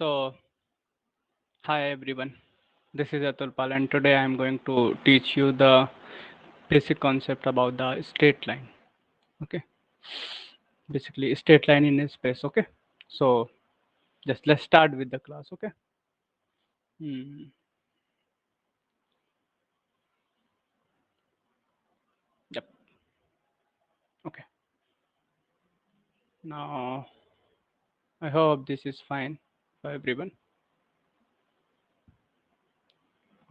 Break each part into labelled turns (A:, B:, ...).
A: So, hi everyone. This is Atul Pal, and today I am going to teach you the basic concept about the straight line. Okay, basically straight line in space. Okay, so just let's start with the class. Okay. Hmm. Yep. Okay. Now I hope this is fine for everyone.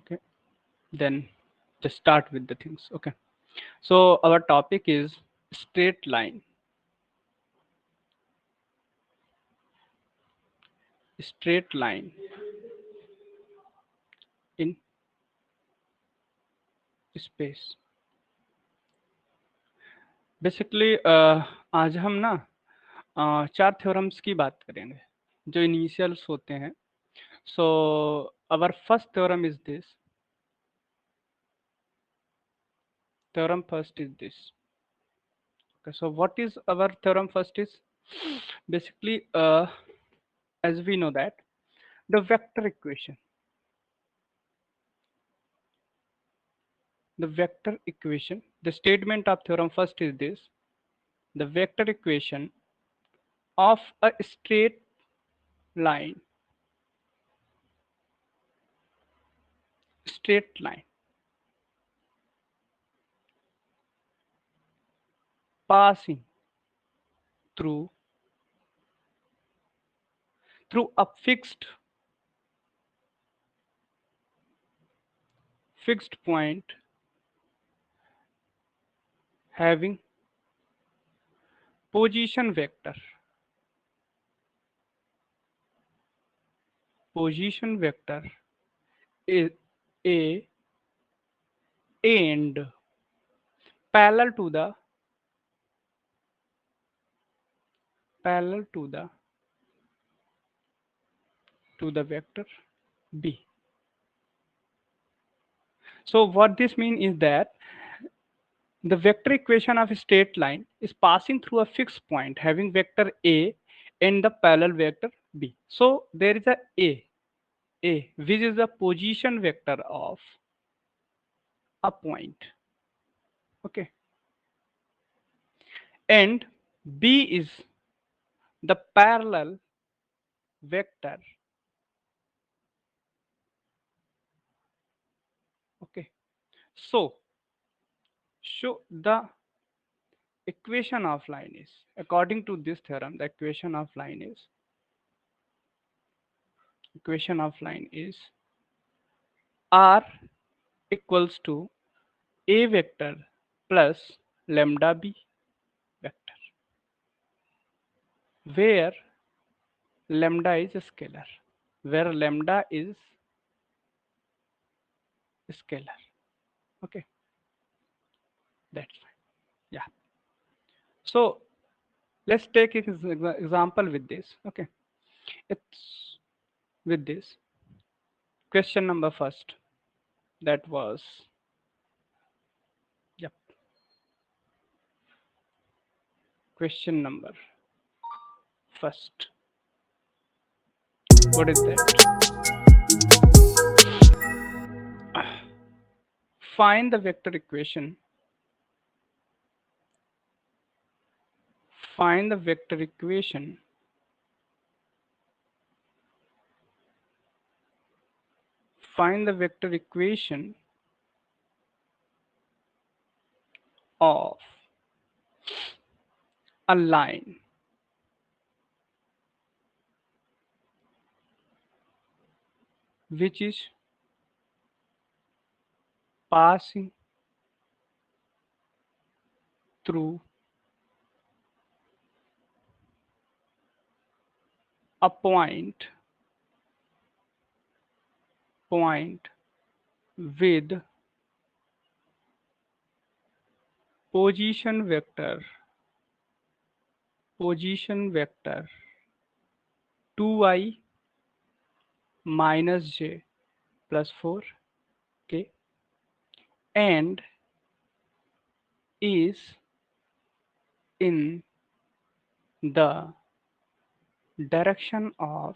A: Okay. Then just start with the things. Okay. So our topic is straight line. Straight line in space. Basically आज हम ना चार theorems की बात करेंगे जो initials होते हैं. So our first theorem is this. Theorem first is this. Okay, so what is our theorem first is basically as we know that the vector equation, the statement of theorem first is this: the vector equation of a straight line passing through a fixed point having position vector is a and parallel to the parallel to the vector b. So what this means is that the vector equation of a straight line is passing through a fixed point having vector a and the parallel vector b. So there is a which is the position vector of a point. Okay, and b is the parallel vector. Okay, so the equation of line is, according to this theorem, the equation of line is r equals to a vector plus lambda b vector, where lambda is a scalar, where lambda is scalar. Okay, that's fine. Yeah. So let's take an example with this. Okay, it's with this question number first. That was, yep, question number first. What is that? Find the vector equation. Find the vector equation find the vector equation of a line which is passing through a point with position vector 2i minus j plus 4, okay, and is in the direction of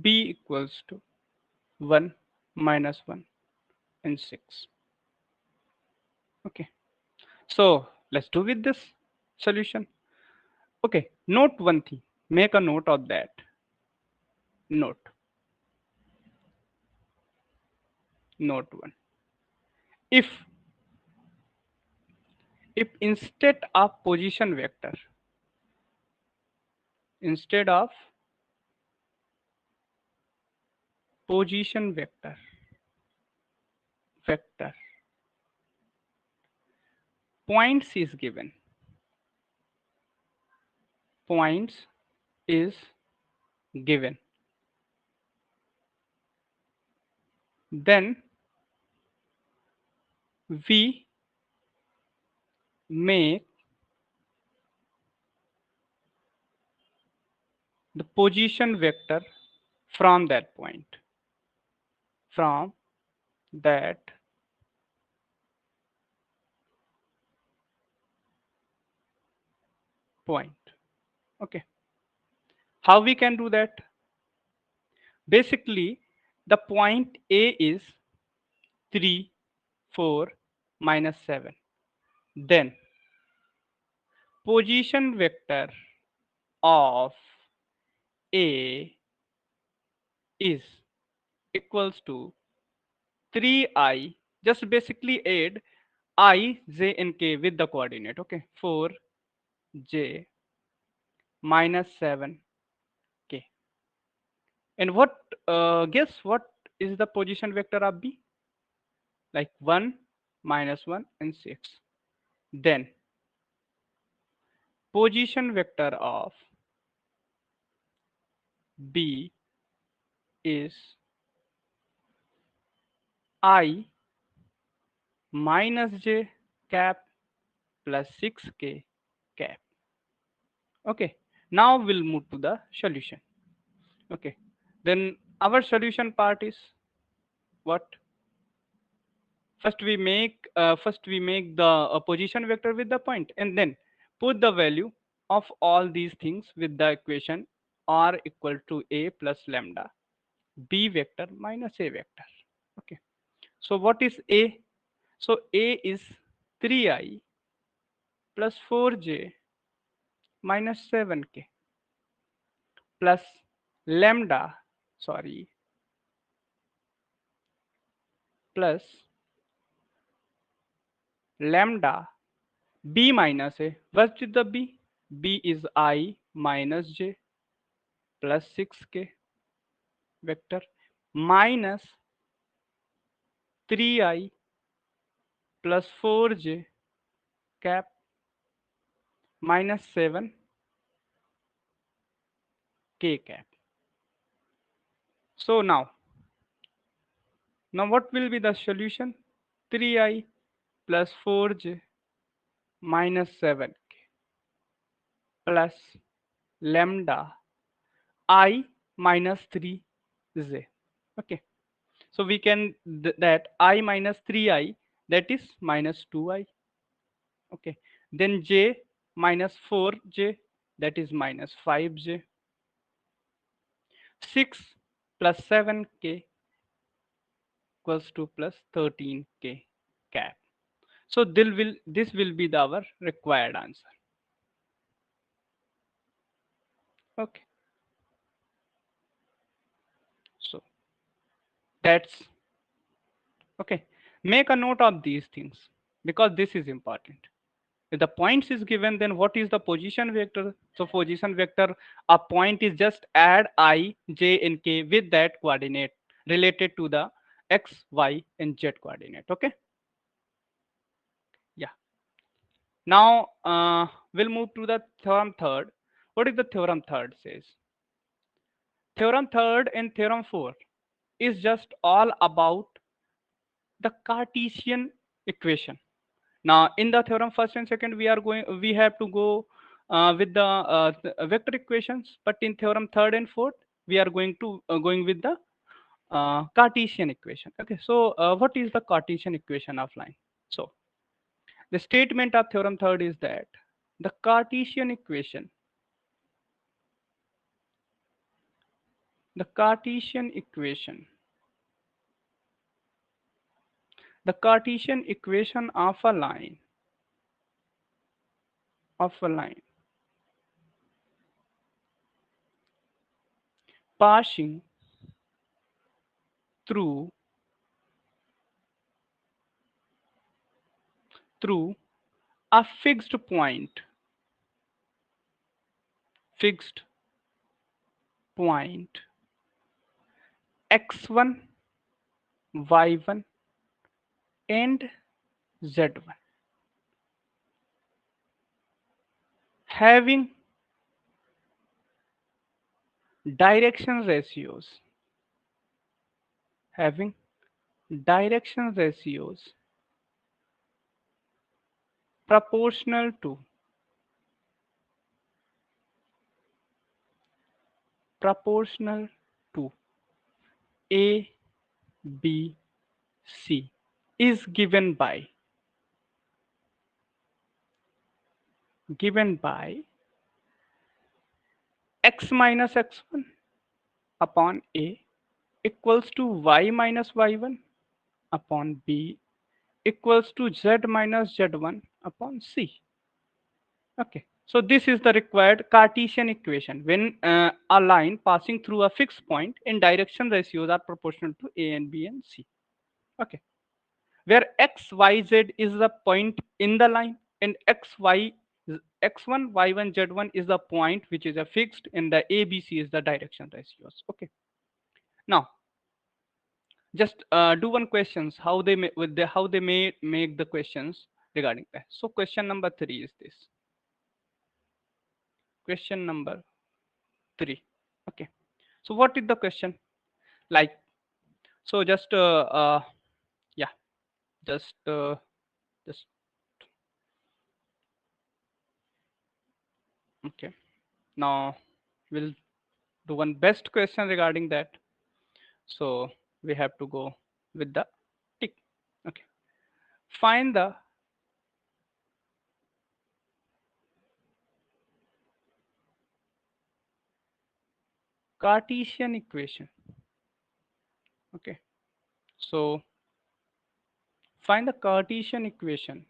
A: b equals to 1 minus 1 and 6. Okay, so let's do with this solution. Okay, note one thing, make a note of that. Note, note one. If instead of position vector, instead of position vector points is given, points is given, then we make the position vector from that point, from that point. Okay, how we can do that? Basically, the point A is 3, 4, minus 7. Then position vector of A is equals to 3i, just basically add I, j and k with the coordinate. Okay, 4j minus 7k. And what, guess what is the position vector of B? Like 1 minus 1 and 6. Then position vector of B is I minus j cap plus 6k cap. Okay, now we'll move to the solution. Okay, then our solution part is what? First we make the position vector with the point, and then put the value of all these things with the equation r equal to a plus lambda b vector minus a vector. Okay, so what is a? So a is 3i plus 4j minus 7k plus lambda, sorry, plus lambda b minus a. What's with the b? B is I minus j plus 6k vector minus 3i plus 4j cap minus 7k cap. So now what will be the solution? 3i plus 4j minus 7k plus lambda I minus 3j. Okay, so we can that I minus 3i, that is minus 2i. Okay, then j minus 4j, that is minus 5j. 6 plus 7k equals to plus 13k cap. So this will be our required answer. Okay, so that's okay. Make a note of these things because this is important. If the points is given, then what is the position vector? So position vector, a point is just add I, j and k with that coordinate related to the x, y and z coordinate. Okay, yeah. Now we'll move to the theorem third. What is the theorem third says? Theorem third and theorem four is just all about the Cartesian equation. Now in the theorem first and second, we have to go with the vector equations, but in theorem third and fourth, we are going with the Cartesian equation. Okay, so what is the Cartesian equation of line? So the statement of theorem third is that the Cartesian equation The Cartesian equation. The Cartesian equation of a line passing through through a fixed point x1, y1 and z1, having direction ratios having direction ratios proportional to proportional to a, b, c is given by x minus x1 upon a equals to y minus y1 upon b equals to z minus z1 upon c. Okay, so this is the required Cartesian equation when a line passing through a fixed point and direction ratios are proportional to a and b and c. Okay, where x, y, z is the point in the line and x1, y1, z1 is the point which is a fixed and the a, b, c is the direction ratios. Okay, now just do one questions how they may how they may make the questions regarding that. So question number 3 is this. Question number 3. Okay, so what is the question? Like, so just yeah, just okay. Now we'll do one best question regarding that. So we have to go with the tick. Okay, find the Cartesian equation. Okay, so find the Cartesian equation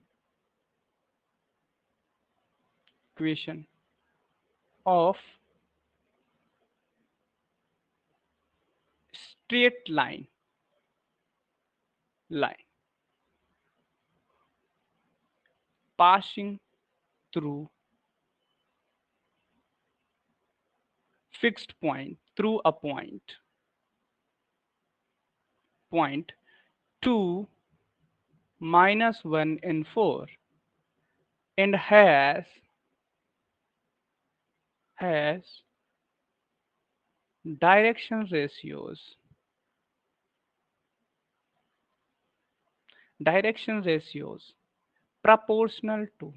A: of straight line passing through fixed point through a point 2, -1 and 4 and has direction ratios proportional to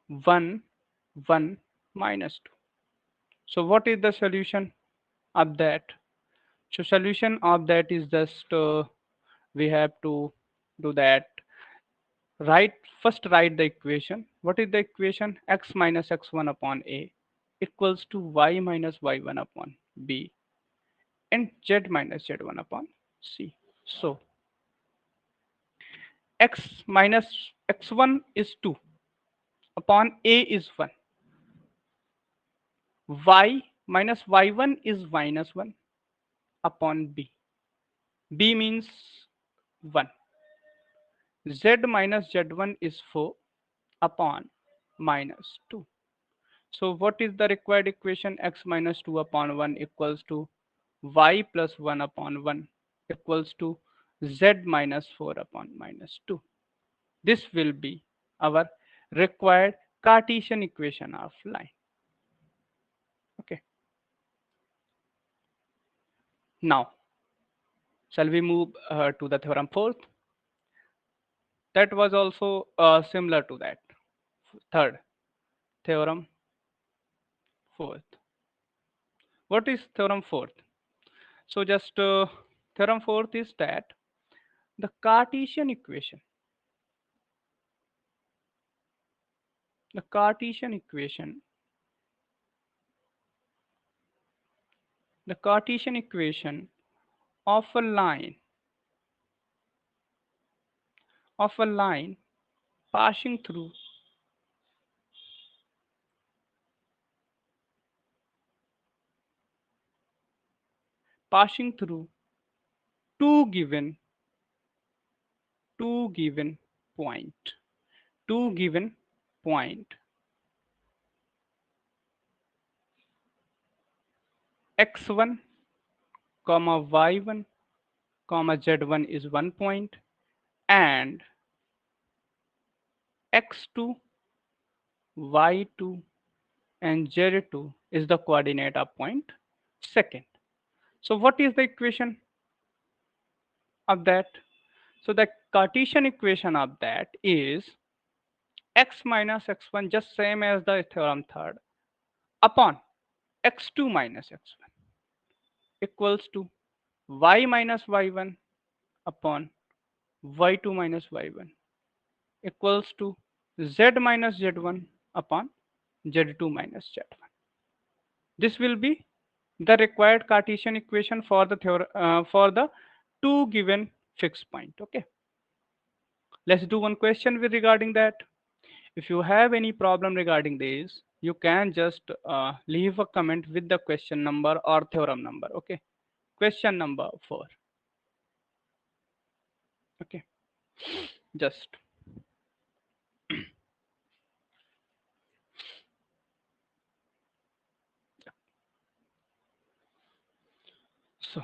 A: 1 1 minus 2. So what is the solution of that? So solution of that is just we have to do that. Write the equation. What is the equation? X minus x1 upon a equals to y minus y1 upon b and z minus z1 upon c. So x minus x1 is 2 upon a is 1. Y minus y1 is minus 1 upon b. B means 1. Z minus z1 is 4 upon minus 2. So what is the required equation? X minus 2 upon 1 equals to y plus 1 upon 1 equals to z minus 4 upon minus 2. This will be our required Cartesian equation of line. Okay. Now, shall we move to the theorem fourth? That was also similar to that. Third, theorem fourth. What is theorem fourth? So just theorem fourth is that the Cartesian equation The Cartesian equation. The Cartesian equation of a line of a line passing through passing through two given two given point two given point x1 comma y1 comma z1 is 1 point, and x2 y2 and z2 is the coordinate of point second. So what is the equation of that? So the Cartesian equation of that is x minus x1, just same as the theorem third, upon x2 minus x1 equals to y minus y1 upon y2 minus y1 equals to z minus z1 upon z2 minus z1. This will be the required Cartesian equation for the for the two given fixed point. Okay, let's do one question with regarding that. If you have any problem regarding this, you can just leave a comment with the question number or theorem number. Okay, question number 4. Okay, just so,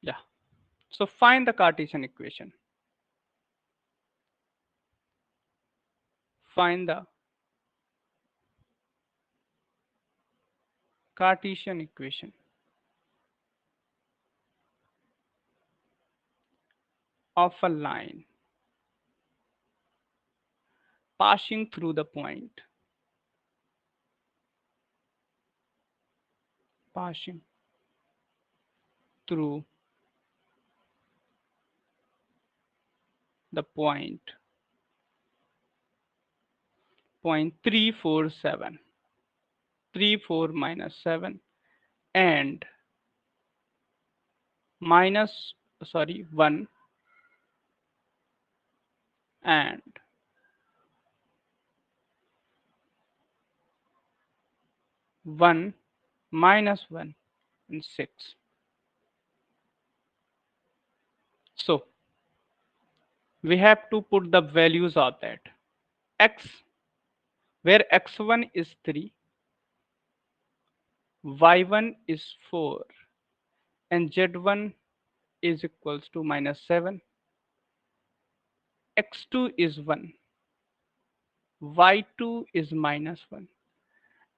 A: yeah. So find the Cartesian equation. Find the Cartesian equation of a line passing through the point, passing through the point 347, 34 minus 7, and minus, sorry, 1 and 1 minus 1 and 6. So we have to put the values of that. X, where x1 is 3, y1 is 4, and z1 is equals to minus 7, x2 is 1, y2 is minus 1,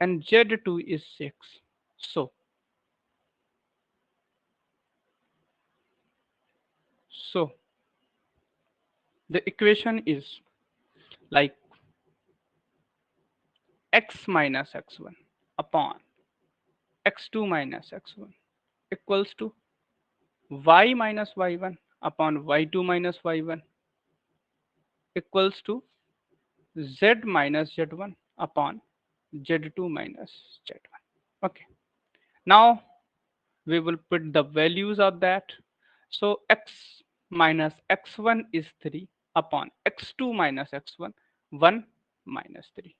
A: and z2 is 6. So the equation is like x minus x1 upon x2 minus x1 equals to y minus y1 upon y2 minus y1 equals to z minus z1 upon z2 minus z1. Okay, now we will put the values of that. So x minus x1 is 3 upon x2 minus x1, 1 minus 3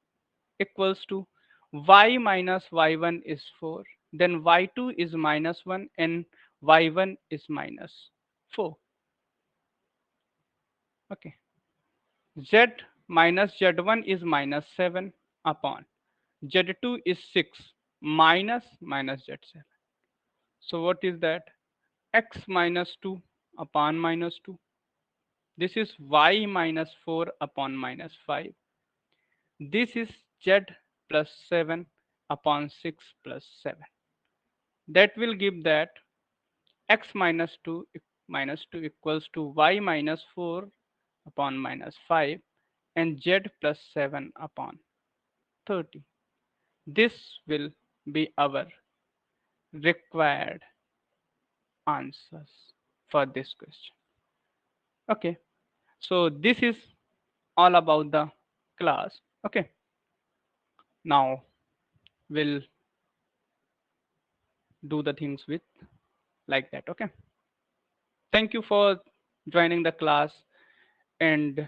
A: equals to y minus y1 is 4, then y2 is minus 1 and y1 is minus 4. Okay, z minus z1 is minus 7 upon z2 is 6 minus z7. So what is that? X minus 2 upon minus 2. This is y minus 4 upon minus 5. This is z plus 7 upon 6 plus 7. That will give that x minus 2 equals to y minus 4 upon minus 5 and z plus 7 upon 30. This will be our required answers for this question. Okay, so this is all about the class. Okay, now we'll do the things with like that. Okay, thank you for joining the class, and